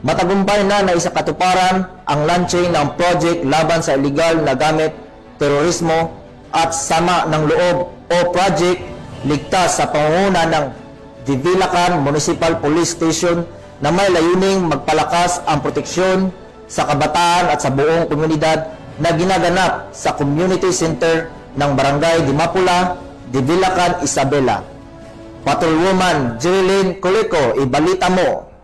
Matagumpay na naisakatuparan ang launching ng project laban sa illegal na gamit, terorismo at sama ng loob o project ligtas sa pangunguna ng Divilacan Municipal Police Station na may layuning magpalakas ang proteksyon sa kabataan at sa buong komunidad na ginaganap sa Community Center ng Barangay Dimapula, Divilacan, Isabela. Patrolwoman Jerilyn Coleco, ibalita mo.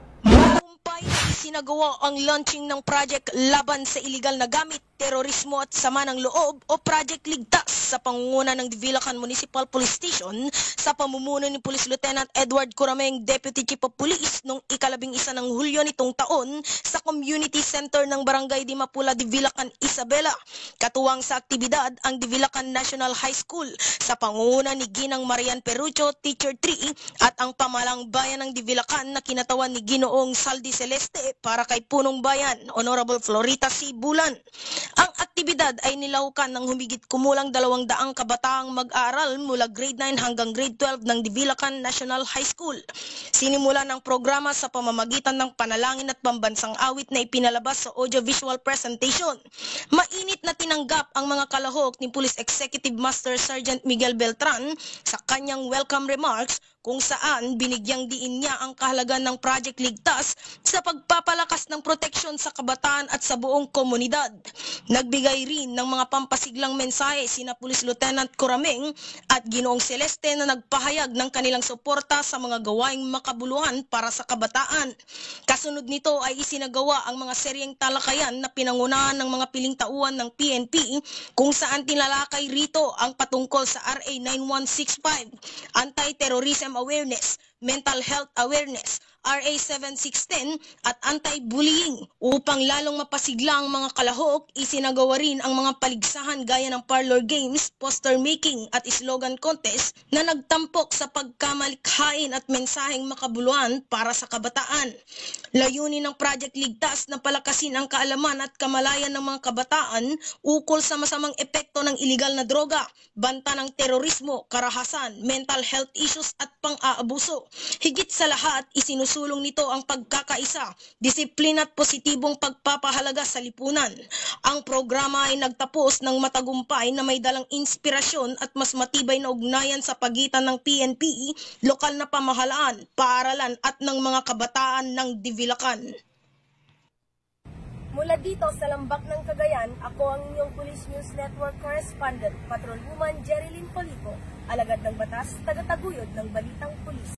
Isinagawa ang launching ng project laban sa iligal na gamit, terorismo at sama ng loob o Project Ligtas sa pangunguna ng Divilacan Municipal Police Station sa pamumuno ni Police Lieutenant Edward Corameng, Deputy Chief of Police noong ika-11 ng Hulyo nitong taon sa Community Center ng Barangay Dimapula, Divilacan, Isabela. Katuwang sa aktibidad ang Divilacan National High School sa pangunguna ni Ginang Marian Perucho, Teacher 3 at ang pamalang bayan ng Divilacan na kinatawan ni Ginoong Saldi Celeste para kay Punong Bayan, Honorable Florita C. Bulan. Ang aktibidad ay nilahukan ng humigit kumulang 200 kabataang mag-aaral mula grade 9 hanggang grade 12 ng Divilacan National High School. Sinimula ng programa sa pamamagitan ng panalangin at pambansang awit na ipinalabas sa audiovisual presentation. Mainit na tinanggap ang mga kalahok ni Police Executive Master Sergeant Miguel Beltran sa kanyang welcome remarks kung saan binigyang diin niya ang kahalagan ng Project Ligtas sa pagpapalakas ng proteksyon sa kabataan at sa buong komunidad. Nagbigay rin ng mga pampasiglang mensahe sina Police Lieutenant Corameng at Ginoong Celeste na nagpahayag ng kanilang suporta sa mga gawaing makabuluhan para sa kabataan. Kasunod nito ay isinagawa ang mga seryeng talakayan na pinangunahan ng mga piling tauhan ng PNP kung saan tinalakay rito ang patungkol sa RA 9165, Anti-Terrorism Awareness, Mental Health Awareness, RA 7610 at anti-bullying. Upang lalong mapasigla ang mga kalahok, isinagawa rin ang mga paligsahan gaya ng parlor games, poster making at slogan contest na nagtampok sa pagkamalikhain at mensaheng makabuluhan para sa kabataan. Layunin ng Project Ligtas na palakasin ang kaalaman at kamalayan ng mga kabataan ukol sa masamang epekto ng iligal na droga, banta ng terorismo, karahasan, mental health issues at pang-aabuso. Higit sa lahat, isinusulong nito ang pagkakaisa, disiplina at positibong pagpapahalaga sa lipunan. Ang programa ay nagtapos ng matagumpay na may dalang inspirasyon at mas matibay na ugnayan sa pagitan ng PNP, lokal na pamahalaan, paaralan at ng mga kabataan ng Divilacan. Mula dito sa Lambak ng Cagayan, ako ang inyong Police News Network Correspondent, Patrolwoman Jerilyn Coleco, alagad ng batas, tagataguyod ng Balitang Pulis.